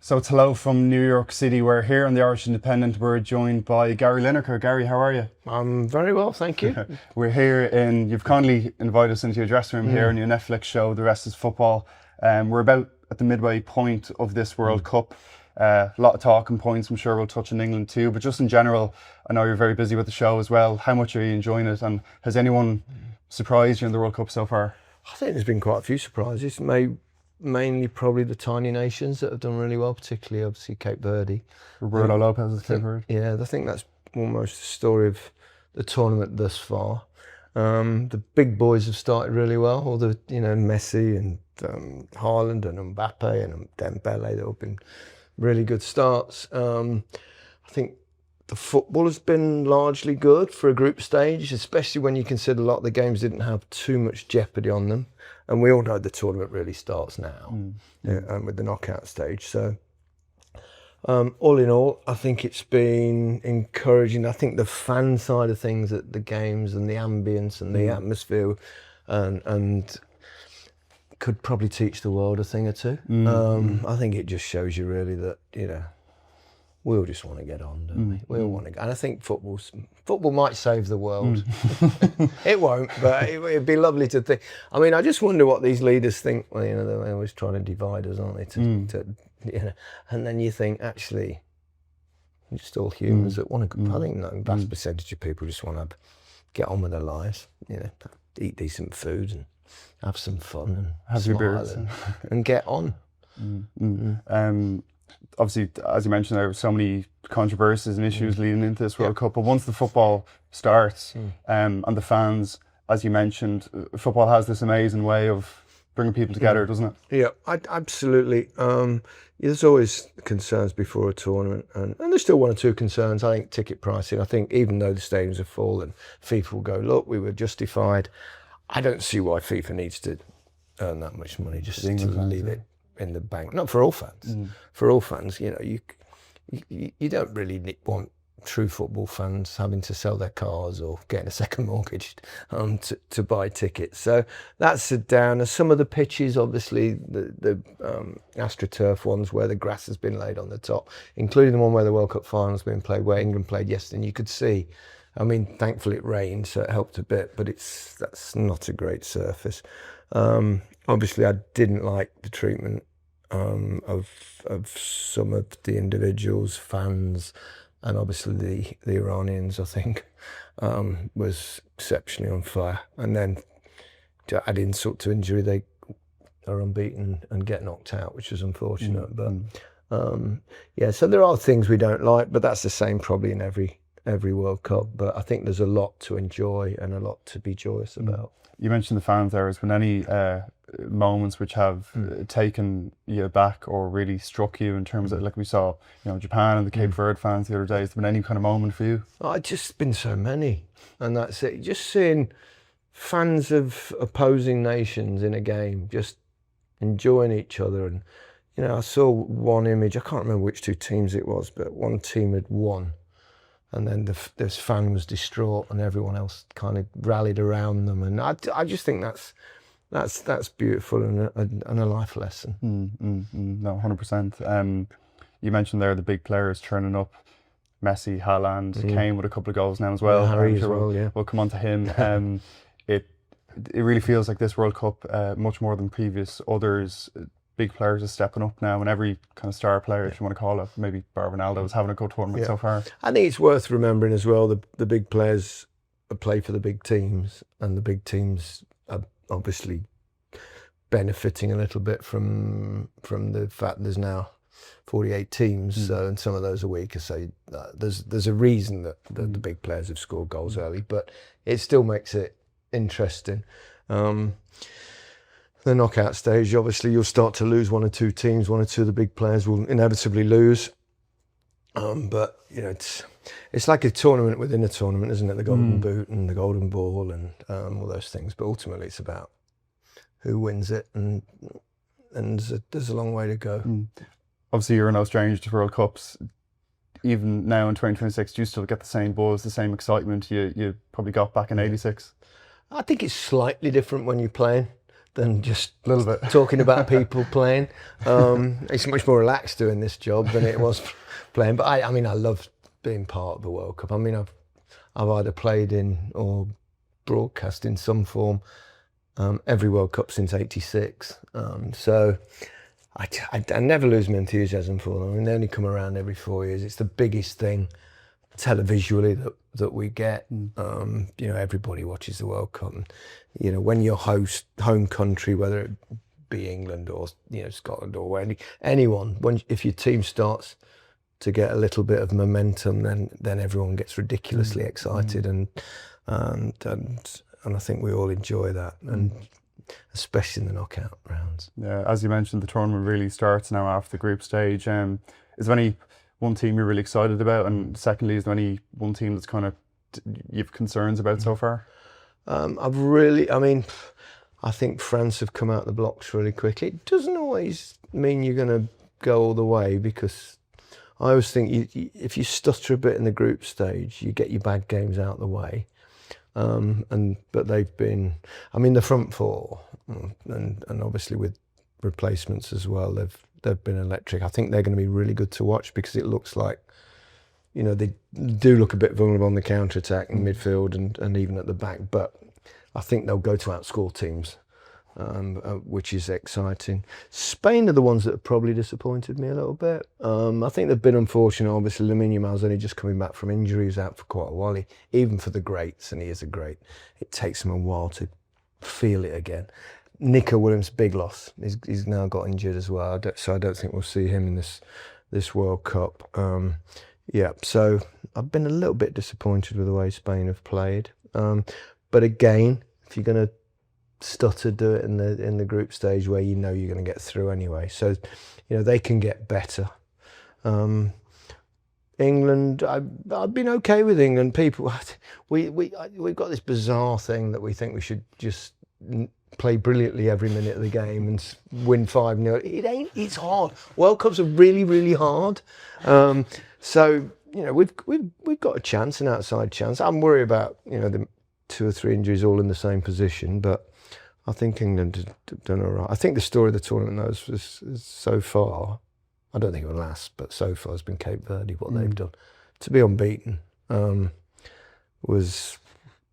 So it's hello from New York City. We're here on the Irish Independent. We're joined by Gary Lineker. Gary, how are you? I'm very well, thank you. We're here you've kindly invited us into your dressing room here on your Netflix show, The Rest is Football. We're about at the midway point of this World Cup. A lot of talking points, I'm sure we'll touch on England too, but just in general, I know you're very busy with the show as well. How much are you enjoying it, and has anyone surprised you in the World Cup so far? I think there's been quite a few surprises. Mainly probably the tiny nations that have done really well, particularly obviously Cape Verde. Roberto Lopez is favourite. Yeah, I think that's almost the story of the tournament thus far. The big boys have started really well. All the Messi and Haaland and Mbappe and Dembele, they've all been really good starts. I think the football has been largely good for a group stage, especially when you consider a lot of the games didn't have too much jeopardy on them. And we all know the tournament really starts now with the knockout stage. So all in all, I think it's been encouraging. I think the fan side of things at the games and the ambience and the atmosphere and could probably teach the world a thing or two. I think it just shows you really that, we all just want to get on, don't we? We all want to go. And I think football might save the world. It won't, but it'd be lovely to think. I mean, I just wonder what these leaders think. Well, they're always trying to divide us, aren't they? And then you think, actually, we're just all humans that want to. I think a vast percentage of people just want to get on with their lives. Eat decent food and have some fun and have your beers and get on. Obviously, as you mentioned, there were so many controversies and issues leading into this World Cup. But once the football starts, and the fans, as you mentioned, football has this amazing way of bringing people together, doesn't it? Yeah, absolutely. There's always concerns before a tournament, and there's still one or two concerns. I think ticket pricing. I think even though the stadiums are full, and FIFA will go, look, we were justified. I don't see why FIFA needs to earn that much money just to leave it in the bank. Not for all fans. For all fans, you don't really want true football fans having to sell their cars or getting a second mortgage to buy tickets. So that's a downer. Some of the pitches, obviously, the AstroTurf ones where the grass has been laid on the top, including the one where the World Cup final's been played, where England played yesterday, and you could see. I mean, thankfully it rained, so it helped a bit, but that's not a great surface. Obviously, I didn't like the treatment of some of the individuals, fans, and obviously the Iranians, I think, was exceptionally unfair. And then to add insult to injury, they are unbeaten and get knocked out, which is unfortunate. But so there are things we don't like, but that's the same probably in every World Cup. But I think there's a lot to enjoy and a lot to be joyous about. You mentioned the fans there. Has been any moments which have taken you back or really struck you in terms of, like we saw, Japan and the Cape Verde fans the other day? Has there been any kind of moment for you? It's just been so many, and that's it. Just seeing fans of opposing nations in a game, just enjoying each other. And I saw one image. I can't remember which two teams it was, but one team had won. And then this fan was distraught, and everyone else kind of rallied around them. And I just think that's beautiful and a life lesson. No, 100%. You mentioned there the big players turning up, Messi, Haaland, Keane with a couple of goals now as well. Harry as well, yeah. We'll come on to him. It really feels like this World Cup, much more than previous others. Big players are stepping up now, and every kind of star player, if you want to call it, maybe Bar Ronaldo, is having a good tournament so far. I think it's worth remembering as well, the big players play for the big teams, and the big teams are obviously benefiting a little bit from the fact there's now 48 teams, so, and some of those are weaker. So there's a reason that the big players have scored goals early, but it still makes it interesting. The knockout stage, obviously, you'll start to lose one or two teams. One or two of the big players will inevitably lose. But it's like a tournament within a tournament, isn't it? The Golden Boot and the Golden Ball and all those things. But ultimately, it's about who wins it, and there's a long way to go. Obviously, you're no stranger to World Cups. Even now in 2026, do you still get the same buzz, the same excitement you probably got back in '86? I think it's slightly different when you're playing. than just A little bit. talking about people playing. It's much more relaxed doing this job than it was playing. But I mean, I love being part of the World Cup. I mean, I've either played in or broadcast in some form every World Cup since '86. So I never lose my enthusiasm for them. I mean, they only come around every 4 years. It's the biggest thing televisually that we get. You know, everybody watches the World Cup. And, you know, when your home country, whether it be England or, you know, Scotland or anyone, if your team starts to get a little bit of momentum, then everyone gets ridiculously excited, and I think we all enjoy that, and especially in the knockout rounds. Yeah, as you mentioned, the tournament really starts now after the group stage. Is there any one team you're really excited about, and secondly, is there any one team that's kind of you've concerns about so far? I think France have come out the blocks really quickly. It doesn't always mean you're going to go all the way, because I always think if you stutter a bit in the group stage, you get your bad games out of the way. But they've been, I mean, the front four, and obviously with replacements as well, they've been electric. I think they're going to be really good to watch, because it looks like, you know, they do look a bit vulnerable on the counter attack in midfield and even at the back. But I think they'll go to outscore teams, which is exciting. Spain are the ones that have probably disappointed me a little bit. I think they've been unfortunate. Obviously, Lamine Yamal's only just coming back from injury. He's out for quite a while. Even for the greats, and he is a great, it takes him a while to feel it again. Nico Williams, big loss. He's now got injured as well. So I don't think we'll see him in this World Cup. So I've been a little bit disappointed with the way Spain have played. But again, if you're going to stutter, do it in the group stage where you know you're going to get through anyway. So, you know, they can get better. England, I've been okay with England. People, we've got this bizarre thing that we think we should just play brilliantly every minute of the game and win 5-0. It ain't. It's hard. World Cups are really, really hard. So, you know, we've got a chance, an outside chance. I'm worried about, you know, the 2 or 3 injuries all in the same position, but I think England have done all right. I think the story of the tournament, though, is so far, I don't think it will last, but so far has been Cape Verde. What they've done to be unbeaten was,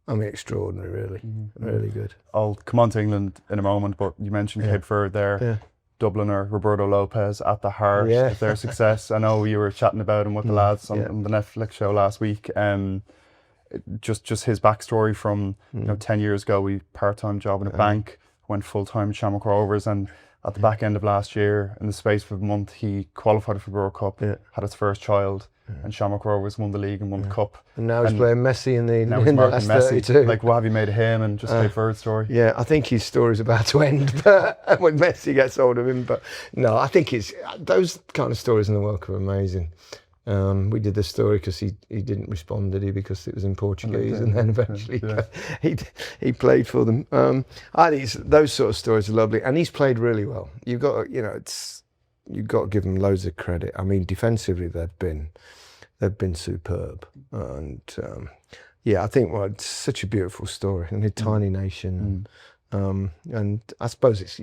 I mean, extraordinary. Really, really good. I'll come on to England in a moment, but you mentioned Cape Verde there. Yeah. Dubliner Roberto Lopez at the heart of their success. I know you were chatting about him with the lads on the Netflix show last week. Just his backstory from 10 years ago, we part-time job in a bank, went full-time at Shamrock Rovers, and at the back end of last year, in the space of a month, he qualified for the World Cup, had his first child, and Shamrock Rovers won the league and won the cup. And now he's playing Messi in the last Messi. 32. Like, what have you made of him, and just Cape Verde's story? Yeah, I think his story's about to end, but when Messi gets hold of him. But no, I think it's those kind of stories in the World Cup are amazing. We did this story because he didn't respond, did he? Because it was in Portuguese, and then eventually he played for them. I think those sort of stories are lovely, and he's played really well. You've got to give him loads of credit. I mean, defensively they've been superb, and I think it's such a beautiful story, and a tiny nation. And I suppose it's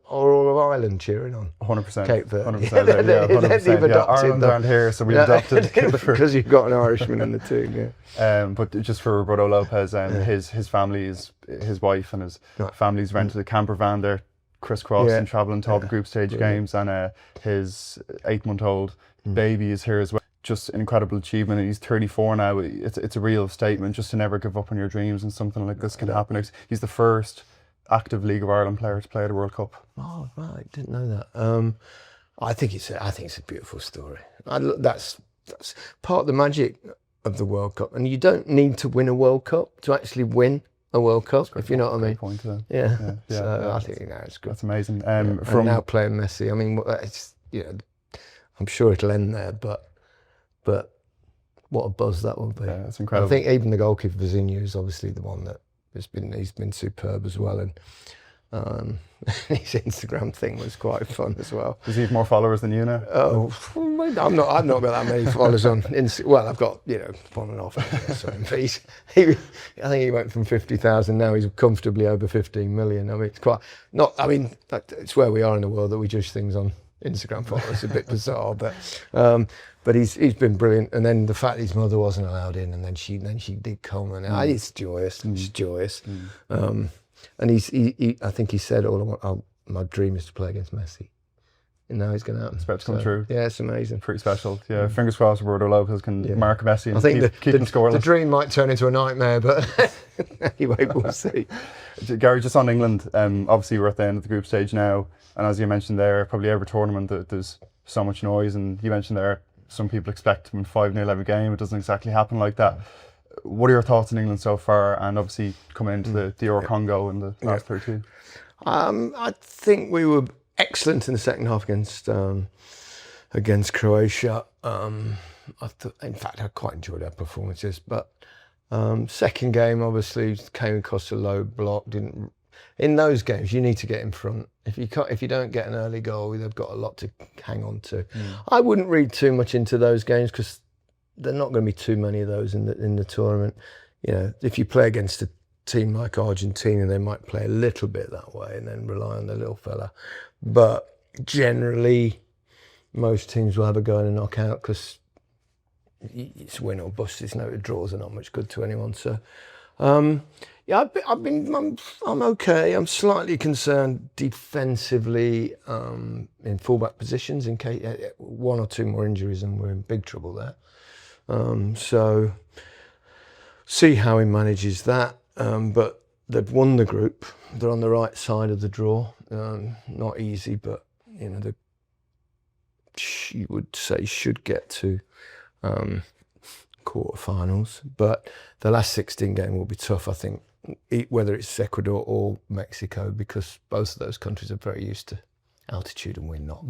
all of Ireland cheering on 100%. Cape Verde. 100%. 100%. Ireland around here, so we adopted because you've got an Irishman in the team. Yeah. But just for Roberto Lopez, his family his wife and his family's rented a camper van. They're crisscrossing, travelling to all the group stage games, and his 8-month-old baby is here as well. Just an incredible achievement, and he's 34 now. It's a real statement just to never give up on your dreams, and something like this can happen. He's the first active League of Ireland player to play at a World Cup. Oh right, didn't know that. I think it's a beautiful story. That's part of the magic of the World Cup, and you don't need to win a World Cup to actually win a World Cup, if you know what I mean. Point to that. Yeah. So I think it's good. That's amazing. And now playing Messi, I mean, it's I'm sure it'll end there, but what a buzz that will be. Yeah, it's incredible. I think even the goalkeeper Vizinho is obviously the one that he's been superb as well, and His Instagram thing was quite fun as well. Does he have more followers than you now? Oh, I've not got that many followers on Instagram. Well, I've got 1.5 or something. But I think he went from 50,000. Now he's comfortably over 15 million. I mean, it's quite not. I mean, it's where we are in the world that we judge things on Instagram followers. It's a bit bizarre, but he's been brilliant. And then the fact his mother wasn't allowed in, and then she did come, and it's joyous. It's joyous. And I think he said, my dream is to play against Messi. And now he's going to happen. It's about to come true. Yeah, it's amazing. Pretty special. Yeah, fingers crossed Roberto Lopez can mark Messi and I think keep him scoreless. The dream might turn into a nightmare, but anyway, we'll see. Gary, just on England, obviously we're at the end of the group stage now, and as you mentioned there, probably every tournament there's so much noise, and you mentioned there some people expect to win 5-0 every game. It doesn't exactly happen like that. What are your thoughts on England so far, and obviously coming into the Euro Congo in the last 32? I think we were excellent in the second half against Croatia. In fact, I quite enjoyed our performances. But second game, obviously, came across a low block. In those games, you need to get in front. If you don't get an early goal, they've got a lot to hang on to. I wouldn't read too much into those games because there are not going to be too many of those in the tournament. If you play against a team like Argentina, they might play a little bit that way and then rely on the little fella. But generally, most teams will have a go in a knockout because it's win or bust. It's draws are not much good to anyone. So, I'm okay. I'm slightly concerned defensively in fullback positions in case one or two more injuries and we're in big trouble there. So see how he manages that. But they've won the group. They're on the right side of the draw. Not easy, but you would say should get to quarterfinals. But the last 16 game will be tough, I think, whether it's Ecuador or Mexico, because both of those countries are very used to altitude and we're not,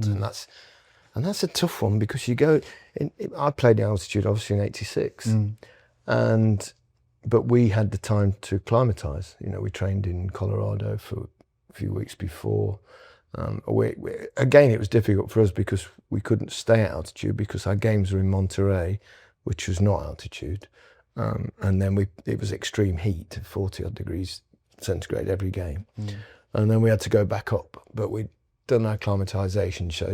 and that's a tough one because you go. I played in altitude obviously in '86, but we had the time to acclimatise. We trained in Colorado for a few weeks before. Again, it was difficult for us because we couldn't stay at altitude because our games were in Monterey, which was not altitude, and then it was extreme heat, 40 odd degrees centigrade every game, and then we had to go back up, but we'd done our acclimatisation, so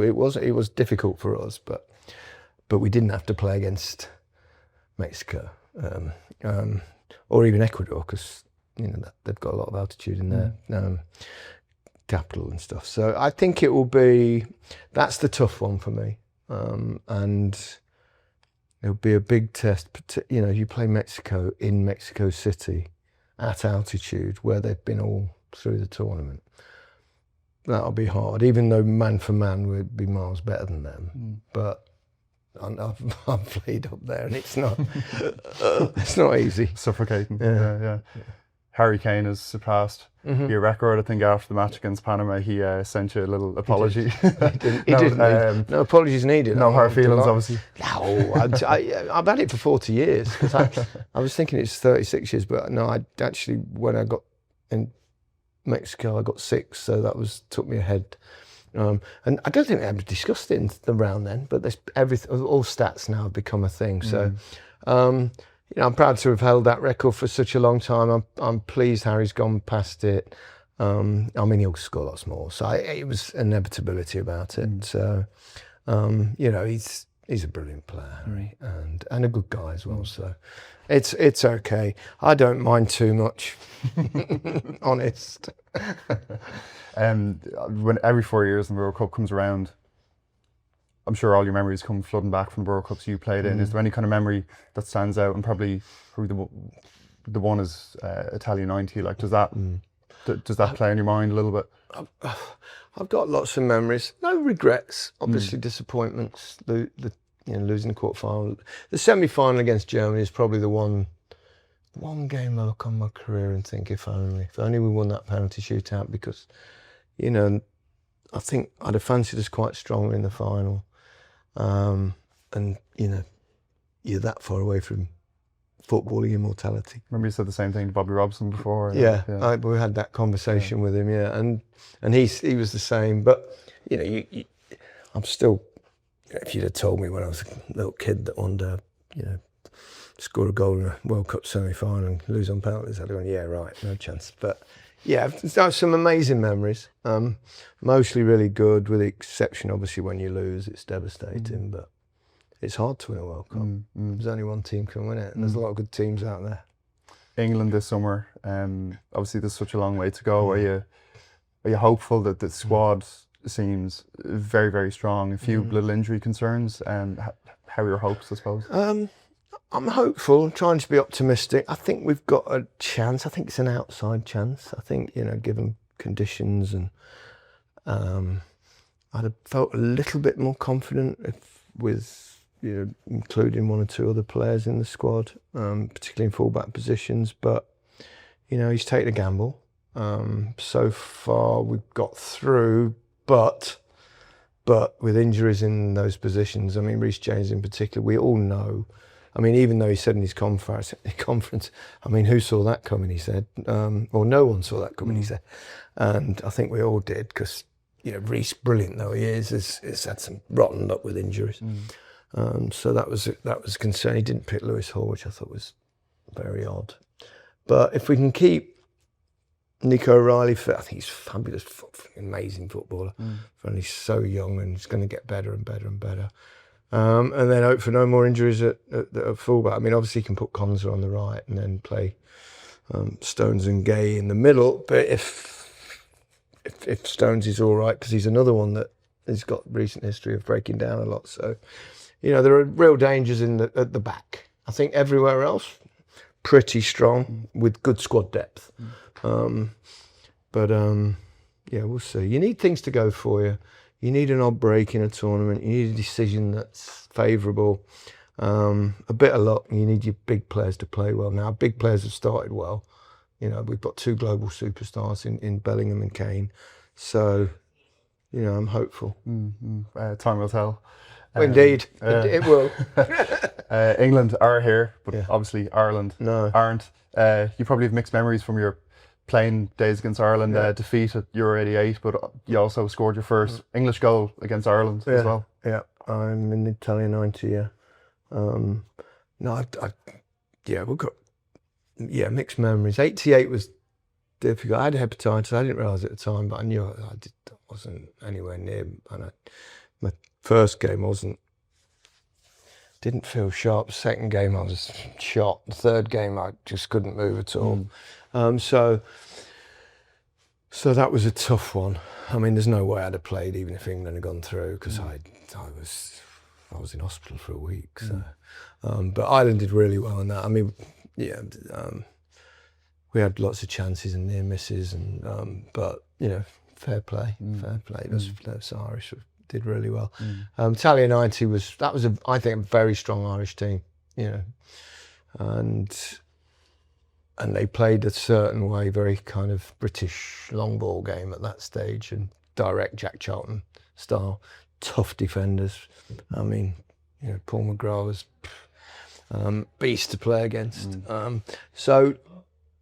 it was difficult for us, but we didn't have to play against Mexico or even Ecuador because they've got a lot of altitude in their capital and stuff. So I think that's the tough one for me, and it'll be a big test. You play Mexico in Mexico City at altitude where they've been all through the tournament. That'll be hard, even though man for man we'd be miles better than them. But I've played up there, and it's not easy. Suffocating. Yeah. Harry Kane has surpassed your record. I think after the match against Panama, he sent you a little apology. He didn't. No apologies needed. No hard feelings, obviously. No, I've had it for 40 years. Because I was thinking it's 36 years, but no, I actually, when I got in Mexico, I got 6, so that took me ahead. And I don't think they ever discussed it in the round then, but all stats now have become a thing. So, I'm proud to have held that record for such a long time. I'm pleased Harry's gone past it. He'll score lots more. So it was inevitability about it. So, he's a brilliant player, Harry, and a good guy as well. So it's okay. I don't mind too much, honest. When every 4 years the World Cup comes around, I'm sure all your memories come flooding back from the World Cups you played in. Is there any kind of memory that stands out? And probably the one is Italia '90. Like, does that play in your mind a little bit? I've got lots of memories. No regrets. Obviously, disappointments. Losing the quarterfinal, the semi-final against Germany is probably the one game I look on my career and think, if only we won that penalty shootout, because I think I'd have fancied us quite strongly in the final. And you're that far away from footballing immortality. Remember you said the same thing to Bobby Robson before. We had that conversation with him, and he was the same. But I'm still. If you'd have told me when I was a little kid that one day, score a goal in a World Cup semi-final and lose on penalties, I'd have gone, yeah, right, no chance. But yeah, there's some amazing memories. Mostly really good, with the exception, obviously, when you lose, it's devastating. But it's hard to win a World Cup. There's only one team can win it, and there's a lot of good teams out there. England this summer. Obviously, there's such a long way to go. Are you hopeful that the squad seems very, very strong? A few little injury concerns. How are your hopes, I suppose? I'm hopeful. I'm trying to be optimistic. I think we've got a chance. I think it's an outside chance. I think, given conditions, and I'd have felt a little bit more confident with including one or two other players in the squad, particularly in fullback positions. But he's taken a gamble. So far we've got through, but with injuries in those positions, I mean, Reece James in particular, we all know. I mean, even though he said in his conference, I mean, who saw that coming, he said, or no one saw that coming, he said. And I think we all did, because, Reece, brilliant though he is, has had some rotten luck with injuries. So that was a concern. He didn't pick Lewis Hall, which I thought was very odd. But if we can keep Nico O'Reilly fit, I think he's fabulous, amazing footballer. And he's so young, and he's going to get better and better and better. And then hope for no more injuries at fullback. I mean, obviously you can put Konza on the right and then play Stones and Gay in the middle. But if Stones is all right, because he's another one that has got recent history of breaking down a lot. So, there are real dangers at the back. I think everywhere else, pretty strong with good squad depth. But we'll see. You need things to go for you. You need an odd break in a tournament. You need a decision that's favourable. A bit of luck. You need your big players to play well. Now, big players have started well. We've got two global superstars in Bellingham and Keane. So, I'm hopeful. Time will tell. Indeed, it will. England are here, but obviously Ireland aren't. You probably have mixed memories from your playing days against Ireland, defeat at Euro '88, but you also scored your first English goal against Ireland as well. Yeah, I'm in the Italian '90. We've got mixed memories. '88 was difficult. I had hepatitis. I didn't realise at the time, but I knew I wasn't anywhere near. And my first game didn't feel sharp. Second game I was shot. The third game I just couldn't move at all. So that was a tough one. I mean, there's no way I'd have played even if England had gone through, because I was in hospital for a week. So, but Ireland did really well in that. I mean, we had lots of chances and near misses, and but fair play, fair play. Those Irish did really well. Italia '90 was I think a very strong Irish team, and they played a certain way, very kind of British long ball game at that stage, and direct Jack Charlton style, tough defenders. I mean, Paul McGrath was beast to play against. So,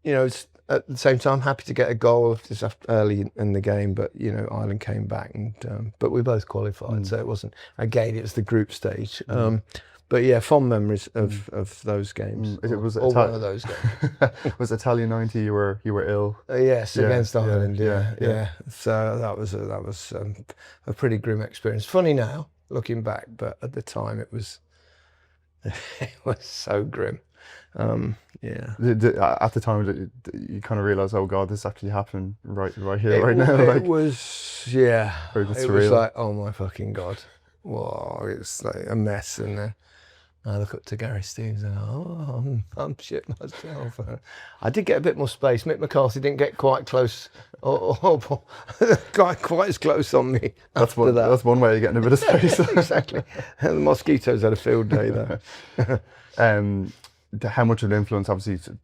it's, at the same time, happy to get a goal just early in the game, but Ireland came back, and but we both qualified, so it wasn't. Again, it was the group stage. But yeah, fond memories of those games. It was one of those games. Was Italia '90? You were ill. Yes, against Ireland. Yeah. So that was a pretty grim experience. Funny now, looking back, but at the time it was so grim. At the time, you kind of realised, oh God, this is actually happening right here, right now. It was, yeah. It was like, oh my fucking God. Whoa, it's like a mess. And I look up to Gary Stevens and I'm shit myself. I did get a bit more space. Mick McCarthy didn't get quite close, quite as close on me. That's one way of getting a bit of space. Exactly. And the mosquitoes had a field day though. How much of an influence, obviously,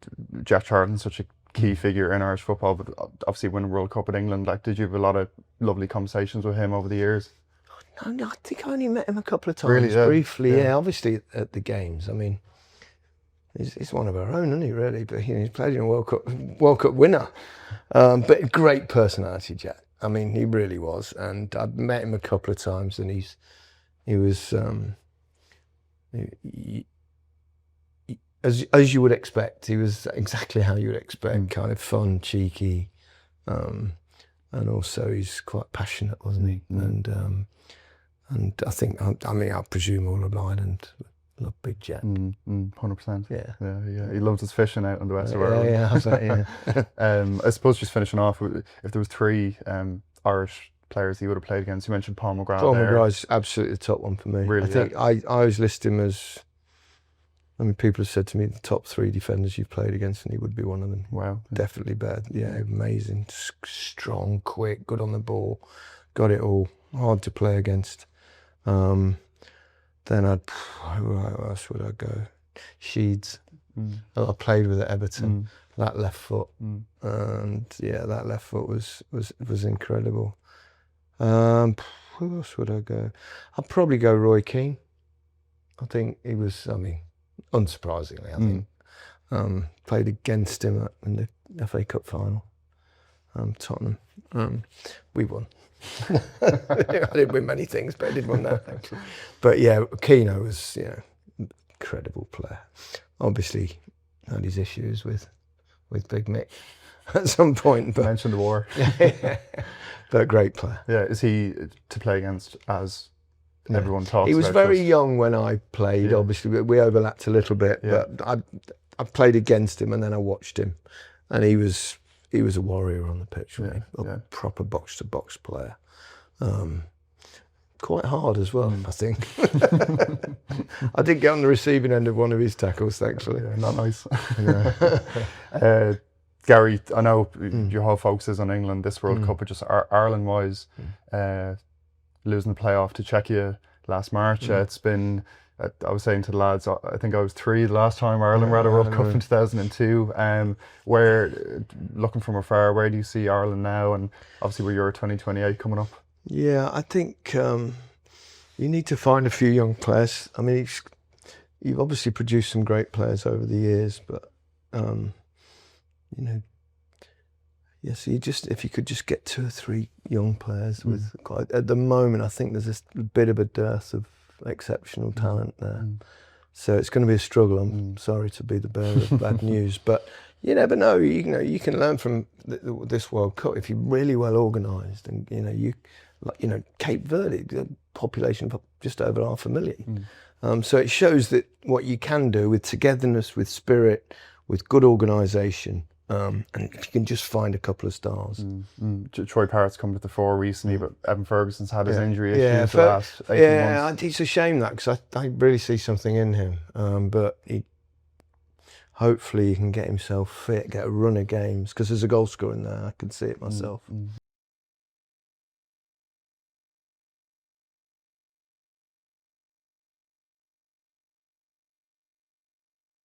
Jack Charlton's such a key figure in Irish football, but obviously winning World Cup at England, did you have a lot of lovely conversations with him over the years? No, I think I only met him a couple of times, really, briefly. Yeah, obviously at the games. I mean, he's one of our own, isn't he? Really, but he's played in a World Cup winner. But great personality, Jack. I mean, he really was. And I've met him a couple of times, and he was as you would expect. He was exactly how you would expect. Kind of fun, cheeky, and also he's quite passionate, wasn't he? And I think, I mean, I presume all of Ireland love Big Jack. 100%. Yeah. He loves his fishing out in the west of Ireland. Yeah, I bet, yeah. I suppose just finishing off, if there was three Irish players he would have played against, you mentioned Paul McGrath. Paul McGrath's absolutely the top one for me. Really, I think I always list him as, I mean, people have said to me the top three defenders you've played against, and he would be one of them. Wow. Definitely bad. Yeah, amazing. Strong, quick, good on the ball. Got it all. Hard to play against. Then who else would I go? Sheeds. I played with at Everton. That left foot. And yeah, that left foot was incredible. Who else would I go? I'd probably go Roy Keane. I think he was, I mean, unsurprisingly, I think. Played against him in the FA Cup final. Tottenham. We won. I didn't win many things, but I did win that, actually. But yeah, Keane was, incredible player. Obviously had his issues with Big Mick at some point. But Mentioned the war. But great player. Yeah, is he to play against as everyone talks about? He was very young when I played, obviously. We overlapped a little bit, but I played against him and then I watched him. And he was a warrior on the pitch, really. A proper box-to-box player. Quite hard as well, I think. I did get on the receiving end of one of his tackles, thankfully. Yeah, not nice. Gary, I know your whole focus is on England this World Cup, but just Ireland-wise, losing the playoff to Czechia last March, it's been, I was saying to the lads, I think I was 3 the last time Ireland were at a World Cup in 2002. Where, looking from afar, where do you see Ireland now? And obviously with Euro 2028 coming up. Yeah, I think you need to find a few young players. I mean, you've obviously produced some great players over the years, but so if you could just get 2 or 3 young players with at the moment, I think there's a bit of a dearth of exceptional talent there. So it's going to be a struggle. I'm sorry to be the bearer of bad news, but you never know. You can learn from this World Cup if you're really well organised, and Cape Verde, the population of just over 500,000. So it shows that what you can do with togetherness, with spirit, with good organisation. And if you can just find a couple of stars. Troy Parrott's come to the fore recently, but Evan Ferguson's had his injury issues for the last 18 months. It's a shame that, because I really see something in him. But hopefully he can get himself fit, get a run of games, because there's a goal scorer in there. I can see it myself.